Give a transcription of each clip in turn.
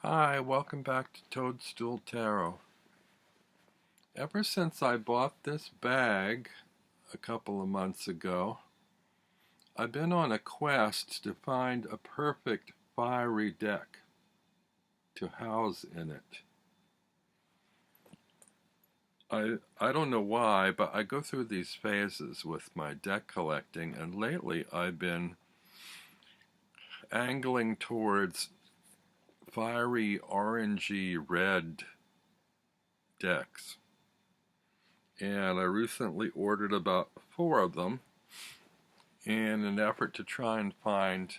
Hi, welcome back to Toadstool Tarot. Ever since I bought this bag a couple of months ago, I've been on a quest to find a perfect fiery deck to house in it. I don't know why, but I go through these phases with my deck collecting, and lately I've been angling towards fiery orangey red decks. And I recently ordered about 4 of them in an effort to try and find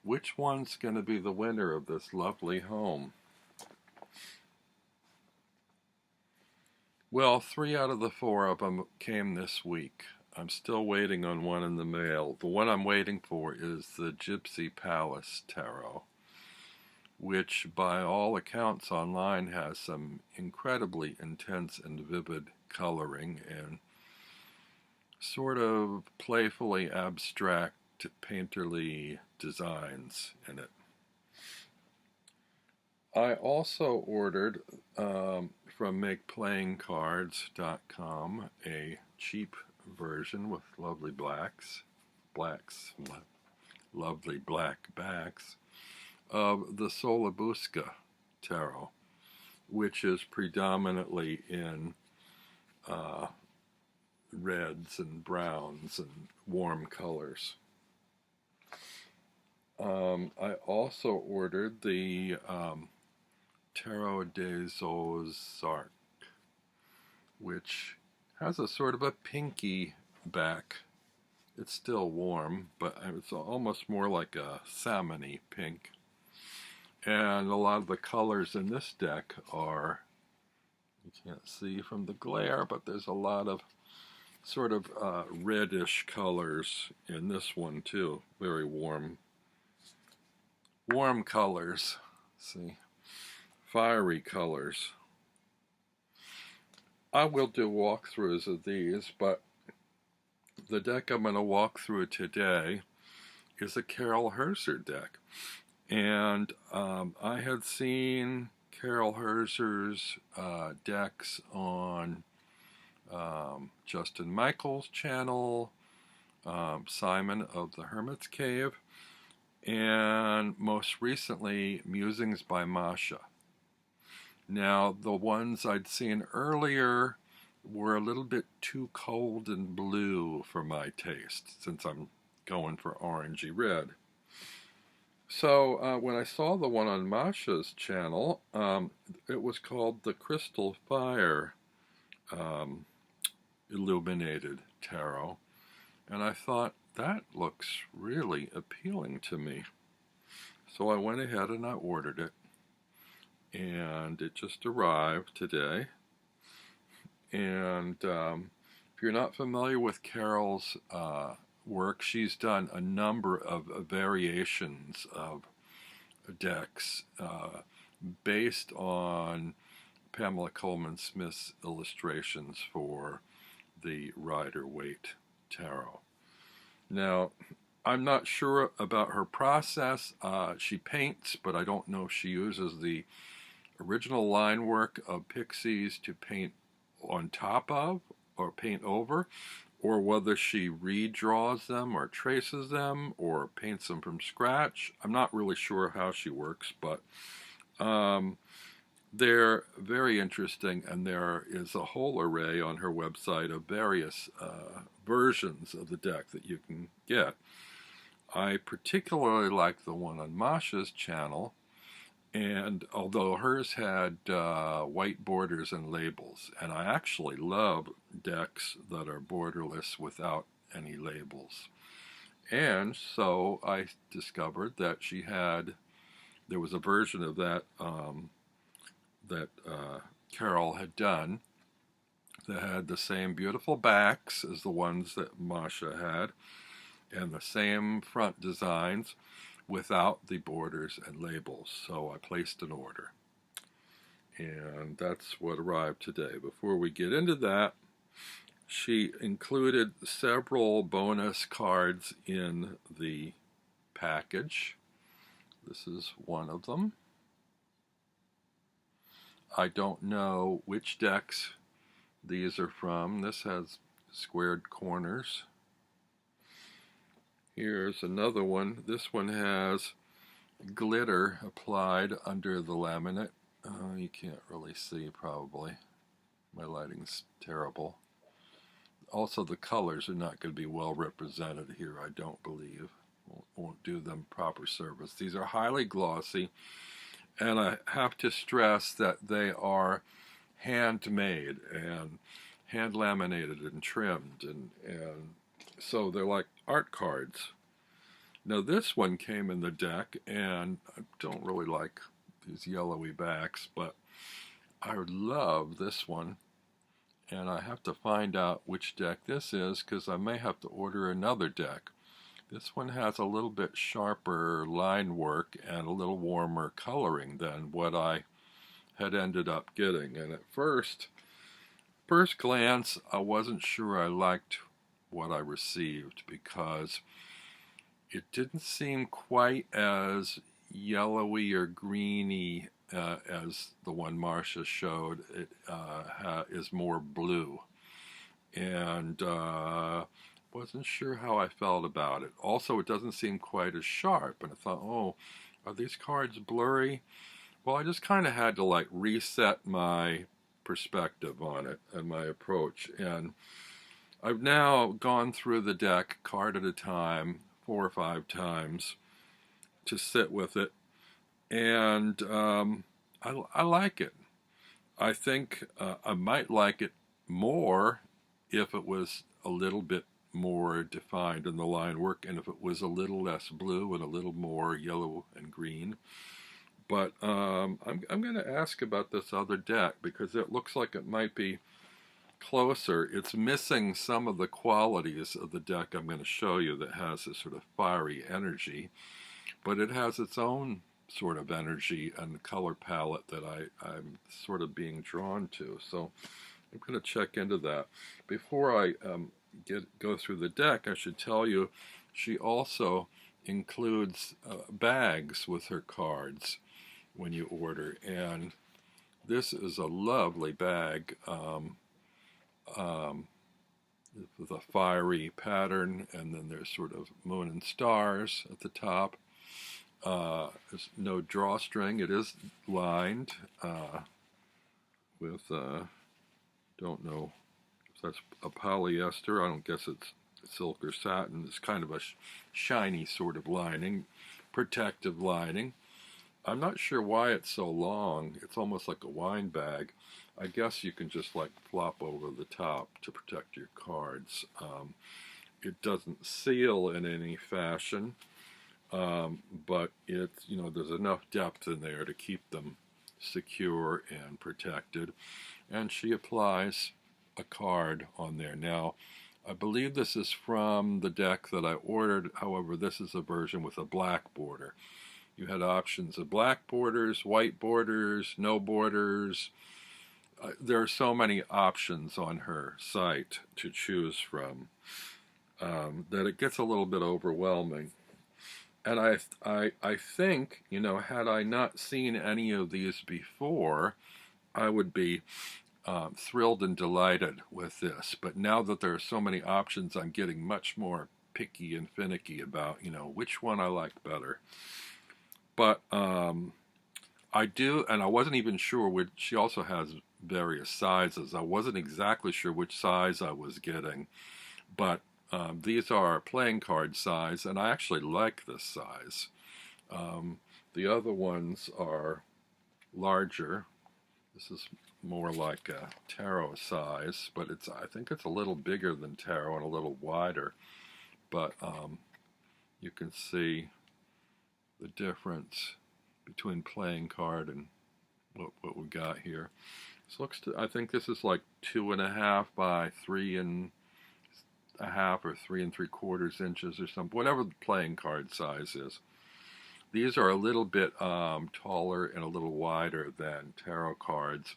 which one's going to be the winner of this lovely home. Well, 3 out of the 4 of them came this week. I'm still waiting on one in the mail. The one I'm waiting for is the Gypsy Palace Tarot, which by all accounts online has some incredibly intense and vivid coloring and sort of playfully abstract painterly designs in it. I also ordered from MakePlayingCards.com a cheap version with lovely lovely black backs of the Solabusca Tarot, which is predominantly in reds and browns and warm colors. I also ordered the Tarot des Ozarks, which has a sort of a pinky back. It's still warm, but it's almost more like a salmon-y pink. And a lot of the colors in this deck are, you can't see from the glare, but there's a lot of sort of reddish colors in this one too. Very warm colors. See, fiery colors. I will do walkthroughs of these, but the deck I'm going to walk through today is a Carol Herzer deck. And I had seen Carol Herzer's decks on Justin Michael's channel, Simon of the Hermit's Cave, and most recently Musings by Masha. Now, the ones I'd seen earlier were a little bit too cold and blue for my taste, since I'm going for orangey red. So when I saw the one on Masha's channel, it was called the Crystal Fire Illuminated Tarot, and I thought, that looks really appealing to me. So I went ahead and I ordered it, and it just arrived today. And if you're not familiar with Carol's work, she's done a number of variations of decks based on Pamela Coleman Smith's illustrations for the Rider-Waite Tarot. Now, I'm not sure about her process. She paints, but I don't know if she uses the original line work of Pixies to paint on top of or paint over, or whether she redraws them or traces them or paints them from scratch. I'm not really sure how she works, but they're very interesting, and there is a whole array on her website of various versions of the deck that you can get. I particularly like the one on Masha's channel, and although hers had white borders and labels, and I actually love decks that are borderless without any labels. And so I discovered that there was a version of that that Carol had done that had the same beautiful backs as the ones that Masha had, and the same front designs without the borders and labels. So I placed an order, and that's what arrived today. Before we get into that, she included several bonus cards in the package. This is one of them. I don't know which decks these are from. This has squared corners. Here's another one. This one has glitter applied under the laminate. You can't really see, probably. My lighting's terrible. Also, the colors are not going to be well represented here, I don't believe. Won't do them proper service. These are highly glossy, and I have to stress that they are handmade and hand laminated and trimmed, and so they're like art cards. Now this one came in the deck, and I don't really like these yellowy backs, but I love this one, and I have to find out which deck this is because I may have to order another deck. This one has a little bit sharper line work and a little warmer coloring than what I had ended up getting. And at first glance, I wasn't sure I liked what I received because it didn't seem quite as yellowy or greeny as the one Marcia showed. It is more blue, and wasn't sure how I felt about it. Also, it doesn't seem quite as sharp, and I thought, oh, are these cards blurry? Well, I just kind of had to like reset my perspective on it and my approach, and I've now gone through the deck card at a time 4 or 5 times to sit with it, and I like it. I think I might like it more if it was a little bit more defined in the line work, and if it was a little less blue and a little more yellow and green. But I'm going to ask about this other deck because it looks like it might be closer. It's missing some of the qualities of the deck I'm going to show you that has this sort of fiery energy, but it has its own sort of energy and color palette that I'm sort of being drawn to. So I'm going to check into that. Before I go through the deck, I should tell you she also includes bags with her cards when you order, and this is a lovely bag with a fiery pattern, and then there's sort of moon and stars at the top. There's no drawstring. It is lined with don't know if that's a polyester. I don't guess it's silk or satin. It's kind of a shiny sort of lining, protective lining. I'm not sure why it's so long. It's almost like a wine bag. I guess you can just like flop over the top to protect your cards. It doesn't seal in any fashion, but it's, you know, there's enough depth in there to keep them secure and protected. And she applies a card on there. Now, I believe this is from the deck that I ordered. However, this is a version with a black border. You had options of black borders, white borders, no borders. There are so many options on her site to choose from that it gets a little bit overwhelming. And I think, you know, had I not seen any of these before, I would be thrilled and delighted with this. But now that there are so many options, I'm getting much more picky and finicky about, you know, which one I like better. But I do, and I wasn't even sure which. She also has various sizes. I wasn't exactly sure which size I was getting, but these are playing card size, and I actually like this size. The other ones are larger. This is more like a tarot size, but I think it's a little bigger than tarot and a little wider. But you can see the difference between playing card and what we got here. This looks I think this is like 2.5 by 3.5 or 3 3/4 inches or something, whatever the playing card size is. These are a little bit taller and a little wider than tarot cards,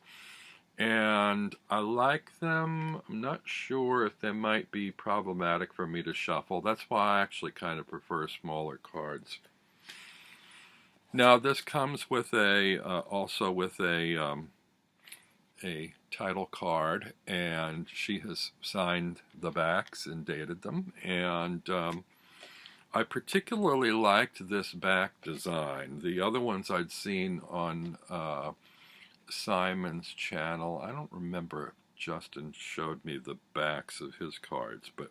and I like them. I'm not sure if they might be problematic for me to shuffle. That's why I actually kind of prefer smaller cards. Now this comes with also with a a title card, and she has signed the backs and dated them. And I particularly liked this back design. The other ones I'd seen on Simon's channel, I don't remember if Justin showed me the backs of his cards, but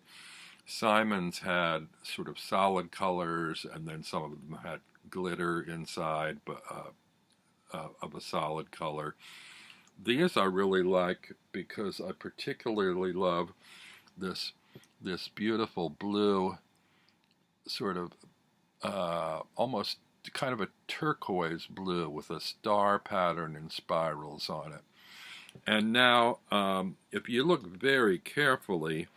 Simon's had sort of solid colors, and then some of them had glitter inside, but of a solid color. These I really like because I particularly love this beautiful blue, sort of almost kind of a turquoise blue with a star pattern and spirals on it. And now, if you look very carefully,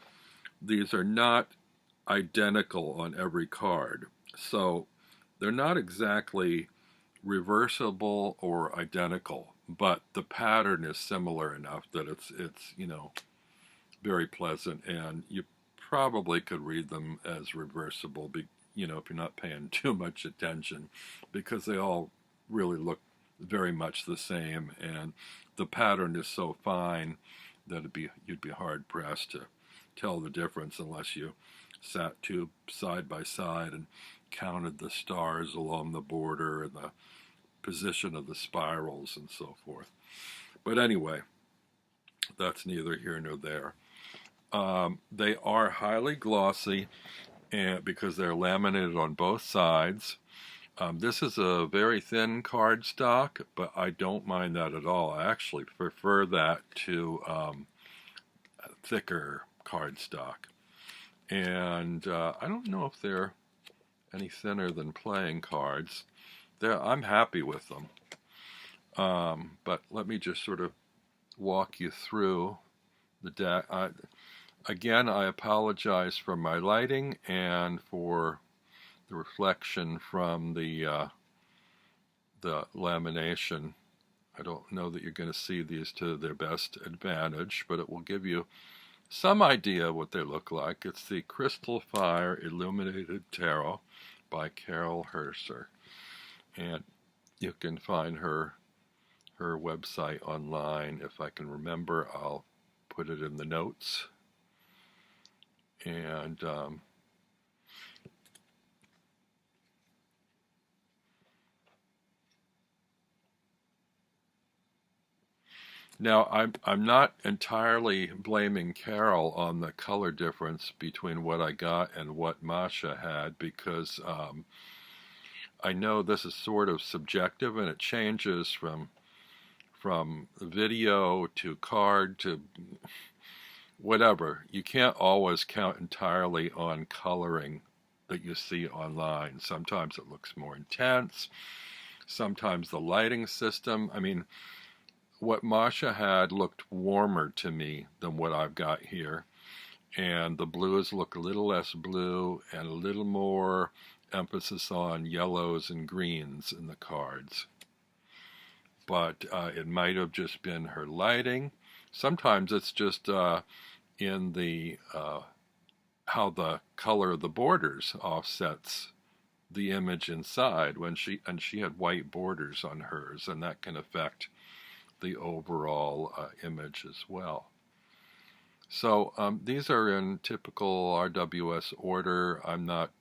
these are not identical on every card. So they're not exactly reversible or identical, but the pattern is similar enough that it's very pleasant, and you probably could read them as reversible, if you're not paying too much attention, because they all really look very much the same, and the pattern is so fine that you'd be hard pressed to tell the difference unless you sat two side by side and counted the stars along the border and the position of the spirals and so forth. But anyway, that's neither here nor there. They are highly glossy, and because they're laminated on both sides. This is a very thin cardstock, but I don't mind that at all. I actually prefer that to thicker cardstock. And I don't know if they're any thinner than playing cards. I'm happy with them. But let me just sort of walk you through the deck. Again, I apologize for my lighting and for the reflection from the lamination. I don't know that you're going to see these to their best advantage, but it will give you some idea what they look like. It's the Crystal Fire Illuminated Tarot by Carol Herzer, and you can find her website online. If I can remember, I'll put it in the notes. And now I'm not entirely blaming Carol on the color difference between what I got and what Masha had, because I know this is sort of subjective and it changes from video to card to whatever. You can't always count entirely on coloring that you see online. Sometimes it looks more intense. Sometimes the lighting system. I mean, what Masha had looked warmer to me than what I've got here. And the blues look a little less blue and a little more emphasis on yellows and greens in the cards. But it might have just been her lighting. Sometimes it's just in the how the color of the borders offsets the image inside. She had white borders on hers, and that can affect the overall image as well. So these are in typical RWS order. I'm not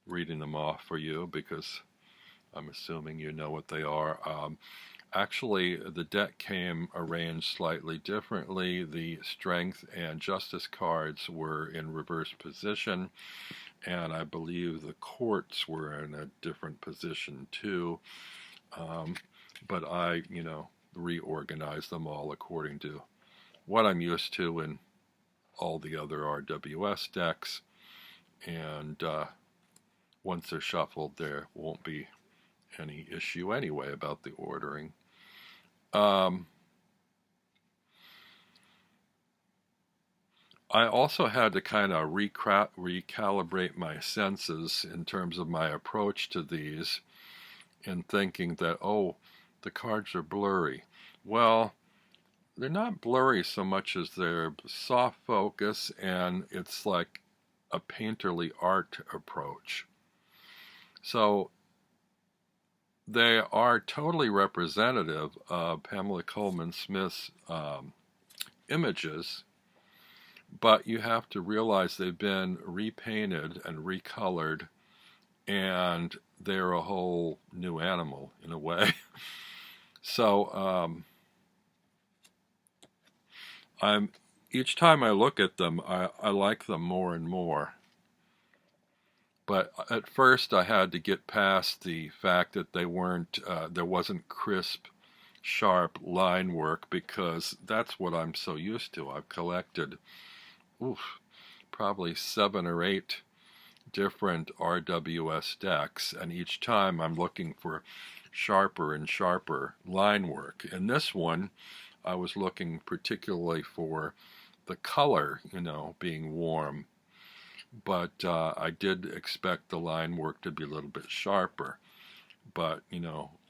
reading them off for you because I'm assuming you know what they are. Actually, the deck came arranged slightly differently. The Strength and Justice cards were in reverse position, and I believe the Courts were in a different position too. But I, reorganized them all according to what I'm used to in all the other RWS decks. And once they're shuffled, there won't be any issue anyway about the ordering. I also had to kind of recalibrate my senses in terms of my approach to these, in thinking that, the cards are blurry. Well, they're not blurry so much as they're soft focus, and it's like a painterly art approach. So they are totally representative of Pamela Coleman Smith's images, but you have to realize they've been repainted and recolored, and they're a whole new animal in a way. So I'm each time I look at them, I like them more and more. But at first, I had to get past the fact that they weren't there wasn't crisp, sharp line work, because that's what I'm so used to. I've collected, probably 7 or 8 different RWS decks, and each time I'm looking for sharper and sharper line work. In this one, I was looking particularly for the color, being warm, but I did expect the line work to be a little bit sharper. But,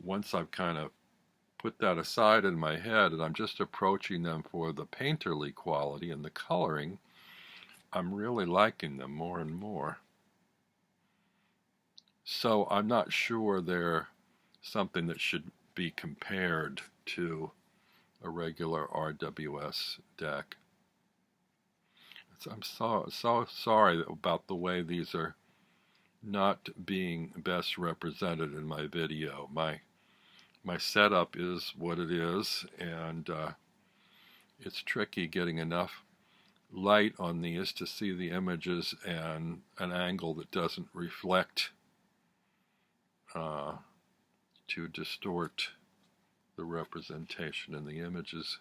once I've kind of put that aside in my head and I'm just approaching them for the painterly quality and the coloring, I'm really liking them more and more. So I'm not sure they're something that should be compared to a regular RWS deck. I'm so sorry about the way these are not being best represented in my video. My setup is what it is, and it's tricky getting enough light on these to see the images and an angle that doesn't reflect to distort the representation in the images.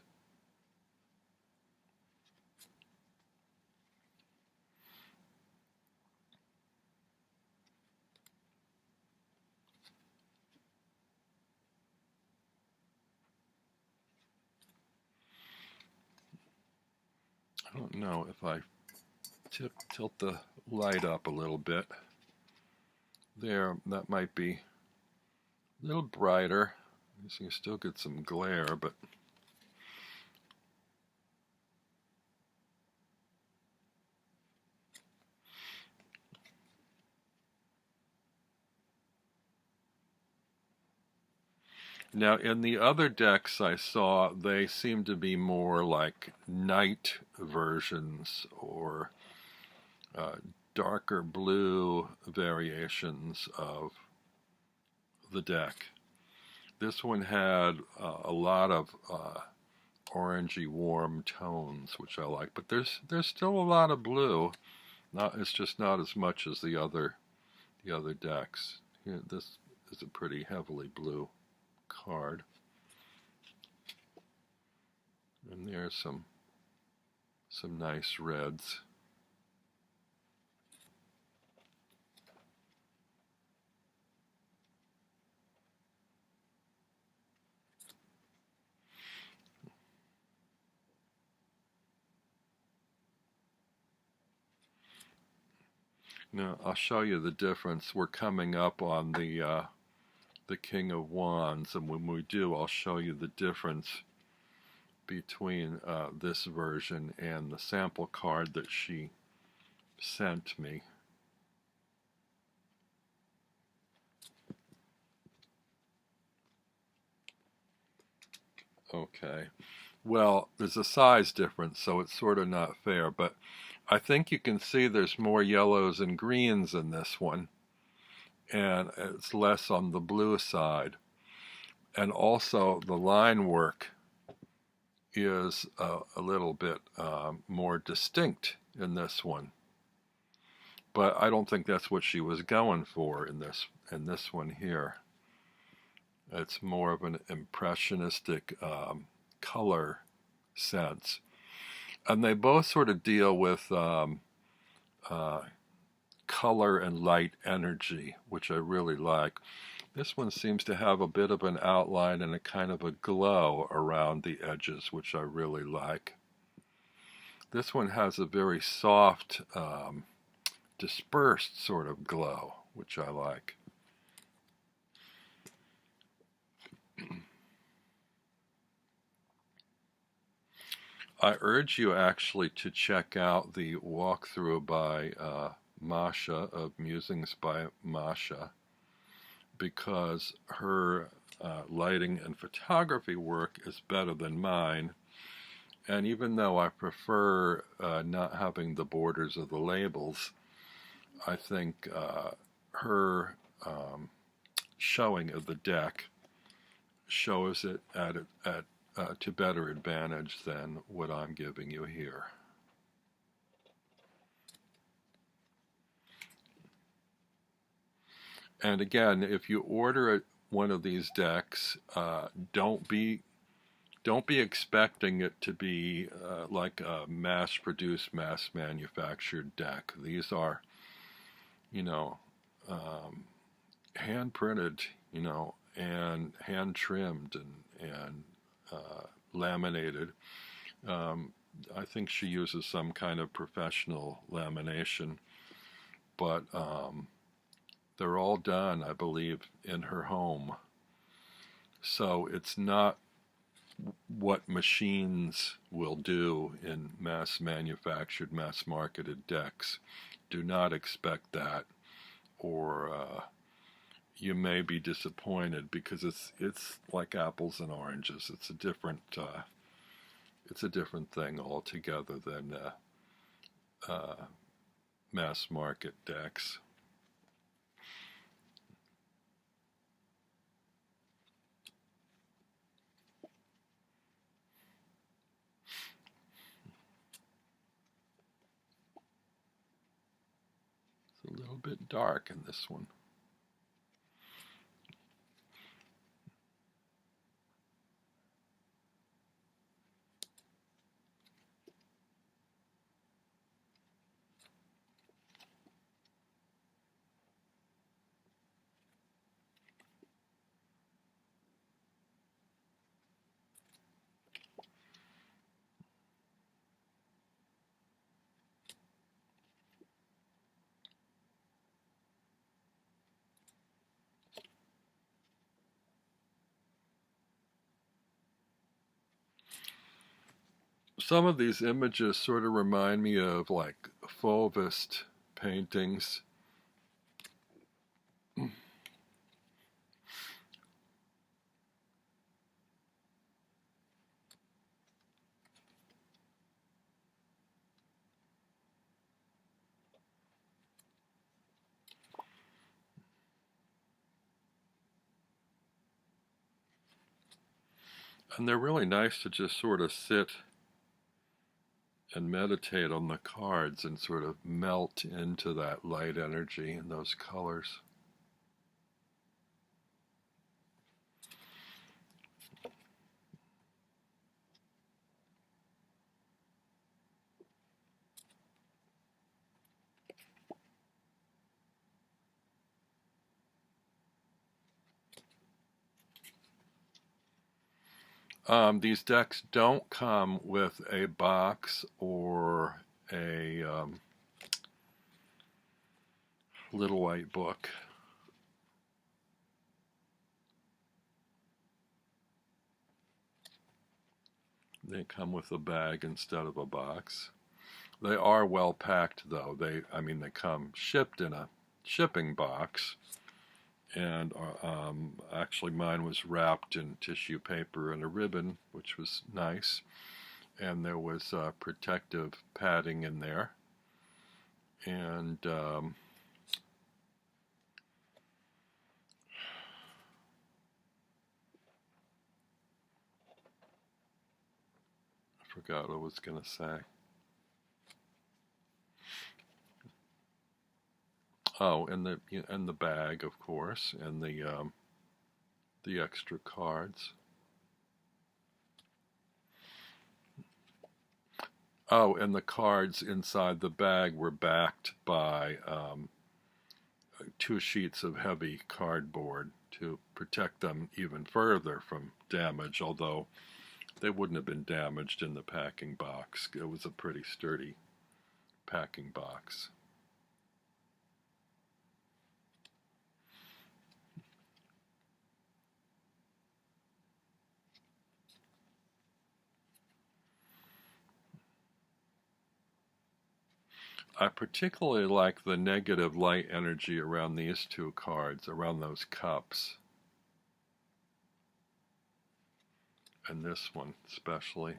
I don't know if I tilt the light up a little bit. There, that might be a little brighter. You can still get some glare, but now in the other decks I saw, they seem to be more like night versions or darker blue variations of the deck. This one had a lot of orangey warm tones, which I like, but there's still a lot of blue. It's just not as much as the other decks. Here, this is a pretty heavily blue card, and there's some nice reds. Now I'll show you the difference. We're coming up on the King of Wands, and when we do, I'll show you the difference between this version and the sample card that she sent me. Okay, well, there's a size difference, so it's sort of not fair, but I think you can see there's more yellows and greens in this one, and it's less on the blue side. And also the line work is a little bit more distinct in this one. But I don't think that's what she was going for in this one here. It's more of an impressionistic color sense. And they both sort of deal with color and light energy, which I really like. This one seems to have a bit of an outline and a kind of a glow around the edges, which I really like. This one has a very soft, dispersed sort of glow, which I like. I urge you actually to check out the walkthrough by Masha of Musings by Masha, because her lighting and photography work is better than mine. And even though I prefer not having the borders of the labels, I think her showing of the deck shows it to better advantage than what I'm giving you here. And again, if you order one of these decks, don't be expecting it to be like a mass-produced, mass-manufactured deck. These are, you know, hand-printed, and hand-trimmed and laminated. I think she uses some kind of professional lamination, but they're all done, I believe, in her home. So it's not what machines will do in mass-manufactured, mass-marketed decks. Do not expect that, or you may be disappointed, because it's like apples and oranges. It's a different thing altogether than mass-market decks. It's a little bit dark in this one. Some of these images sort of remind me of like Fauvist paintings. And they're really nice to just sort of sit and meditate on the cards and sort of melt into that light energy and those colors. These decks don't come with a box or a little white book. They come with a bag instead of a box. They are well packed, though. They come shipped in a shipping box, and actually mine was wrapped in tissue paper and a ribbon, which was nice. And there was protective padding in there. And I forgot what I was going to say. Oh, and the bag, of course, and the extra cards. Oh, and the cards inside the bag were backed by 2 sheets of heavy cardboard to protect them even further from damage, although they wouldn't have been damaged in the packing box. It was a pretty sturdy packing box. I particularly like the negative light energy around these two cards, around those cups. And this one especially.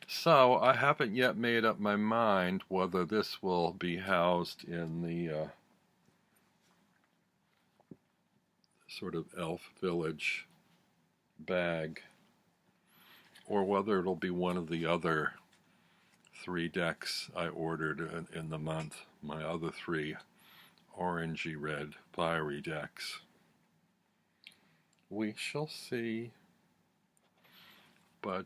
So I haven't yet made up my mind whether this will be housed in the sort of elf village bag, or whether it'll be one of the other 3 decks I ordered in the month, my other 3 orangey red fiery decks. We shall see. But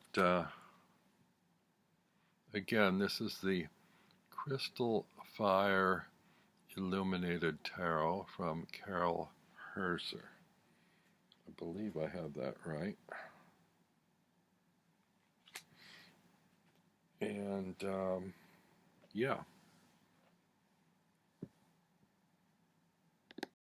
again, this is the Crystal Fire Illuminated Tarot from Carol Herzer. I believe I have that right. And yeah.